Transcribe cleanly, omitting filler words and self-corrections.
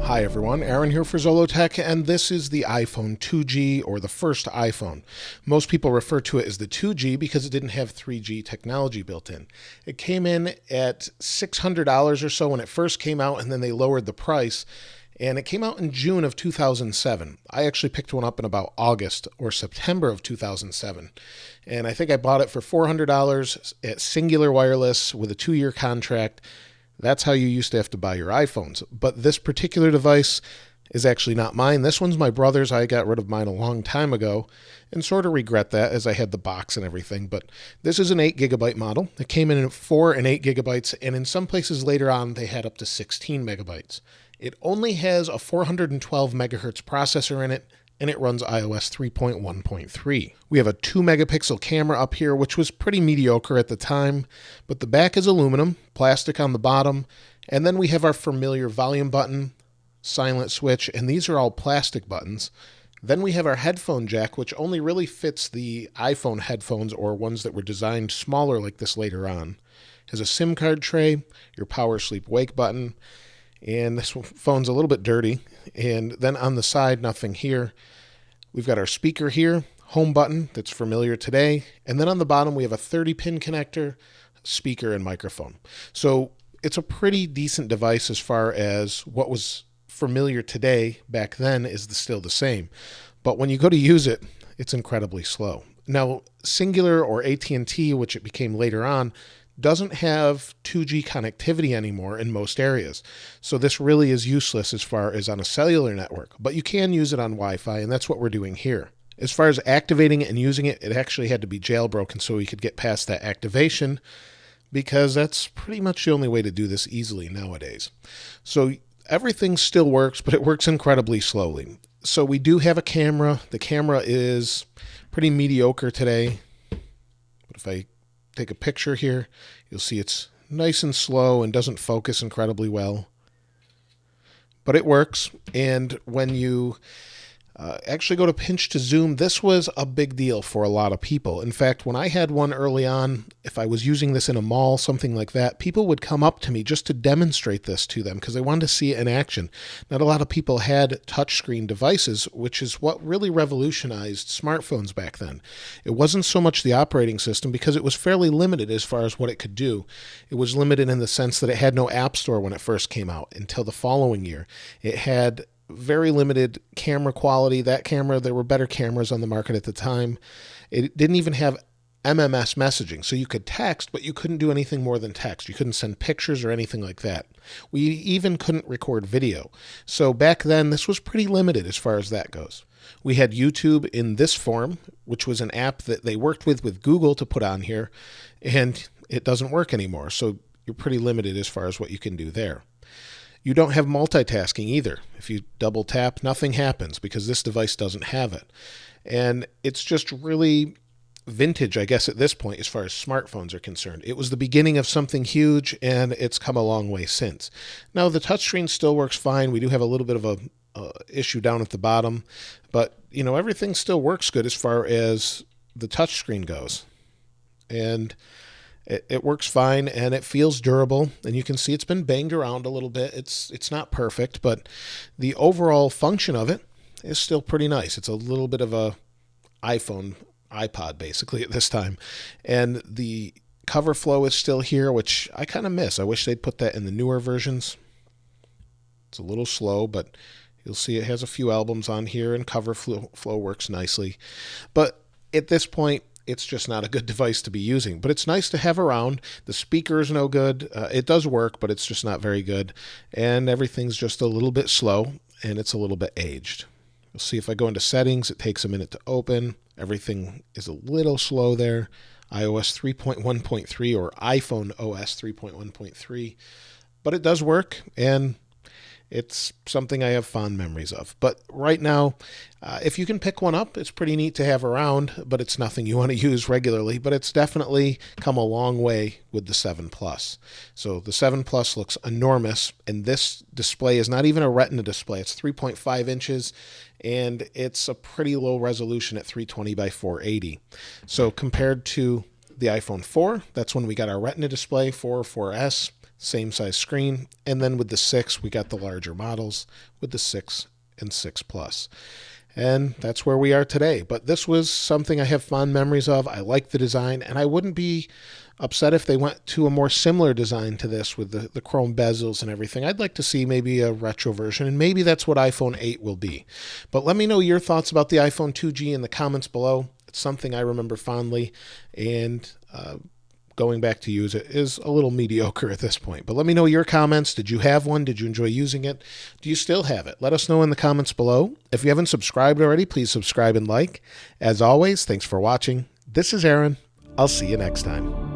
Hi everyone, Aaron here for Zollotech, and this is the iPhone 2G, or the first iPhone. Most people refer to it as the 2G because it didn't have 3G technology built in. It came in at $600 or so when it first came out, and then they lowered the price, and it came out in June of 2007. I actually picked one up in about August or September of 2007, and I think I bought it for $400 at Singular Wireless with a 2-year contract. That's how you used to have to buy your iPhones. But this particular device is actually not mine. This one's my brother's. I got rid of mine a long time ago and sort of regret that, as I had the box and everything. But this is an 8 gigabyte model. It came in at 4 and 8 gigabytes, and in some places later on, they had up to 16 megabytes. It only has a 412 megahertz processor in it, and it runs iOS 3.1.3. We have a 2 megapixel camera up here, which was pretty mediocre at the time, but the back is aluminum, plastic on the bottom, and then we have our familiar volume button, silent switch, and these are all plastic buttons. Then we have our headphone jack, which only really fits the iPhone headphones or ones that were designed smaller like this later on. It has a SIM card tray, your power sleep wake button, and this phone's a little bit dirty. And then on the side, nothing here. We've got our speaker here, home button that's familiar today. And then on the bottom, we have a 30-pin connector, speaker, and microphone. So it's a pretty decent device as far as what was familiar today back then is still the same. But when you go to use it, it's incredibly slow. Now, Singular or AT&T, which it became later on, doesn't have 2G connectivity anymore in most areas. So this really is useless as far as on a cellular network, but you can use it on Wi-Fi, and that's what we're doing here. As far as activating it and using it, it actually had to be jailbroken so we could get past that activation, because that's pretty much the only way to do this easily nowadays. So everything still works, but it works incredibly slowly. So we do have a camera. The camera is pretty mediocre today. But if I take a picture here, you'll see it's nice and slow and doesn't focus incredibly well. But it works, and when you actually go to pinch to zoom, this was a big deal for a lot of people. In fact, when I had one early on, if I was using this in a mall, something like that, people would come up to me just to demonstrate this to them because they wanted to see it in action. Not a lot of people had touchscreen devices, which is what really revolutionized smartphones back then. It wasn't so much the operating system because it was fairly limited as far as what it could do. It was limited in the sense that it had no app store when it first came out until the following year. It had very limited camera quality. That camera, there were better cameras on the market at the time. It didn't even have MMS messaging, so you could text, but you couldn't do anything more than text. You couldn't send pictures or anything like that. We even couldn't record video. So back then, this was pretty limited as far as that goes. We had YouTube in this form, which was an app that they worked with Google to put on here, and it doesn't work anymore. So you're pretty limited as far as what you can do there. You don't have multitasking either. If you double tap, nothing happens because this device doesn't have it. And it's just really vintage, I guess, at this point as far as smartphones are concerned. It was the beginning of something huge, and it's come a long way since. Now, the touchscreen still works fine. We do have a little bit of a issue down at the bottom, but everything still works good as far as the touchscreen goes. And it works fine, and it feels durable, and you can see it's been banged around a little bit. It's not perfect, but the overall function of it is still pretty nice. It's a little bit of a iPod, basically, at this time. And the cover flow is still here, which I kind of miss. I wish they'd put that in the newer versions. It's a little slow, but you'll see it has a few albums on here, and cover flow works nicely. But at this point, it's just not a good device to be using, but it's nice to have around. The speaker is no good. It does work, but it's just not very good. And everything's just a little bit slow, and it's a little bit aged. You'll see if I go into settings, it takes a minute to open. Everything is a little slow there. iOS 3.1.3 or iPhone OS 3.1.3. But it does work, and it's something I have fond memories of. But right now, if you can pick one up, it's pretty neat to have around, but it's nothing you want to use regularly. But it's definitely come a long way with the 7 Plus. So the 7 Plus looks enormous, and this display is not even a Retina display. It's 3.5 inches, and it's a pretty low resolution at 320 by 480. So compared to the iPhone 4, that's when we got our Retina display, 4, 4S, same size screen. And then with the 6, we got the larger models with the 6 and 6 Plus. And that's where we are today. But this was something I have fond memories of. I like the design, and I wouldn't be upset if they went to a more similar design to this with the chrome bezels and everything. I'd like to see maybe a retro version, and maybe that's what iPhone 8 will be. But let me know your thoughts about the iPhone 2G in the comments below. It's something I remember fondly, and going back to use it is a little mediocre at this point. But let me know your comments. Did you have one? Did you enjoy using it? Do you still have it? Let us know in the comments below. If you haven't subscribed already, please subscribe and like. As always, thanks for watching. This is Aaron. I'll see you next time.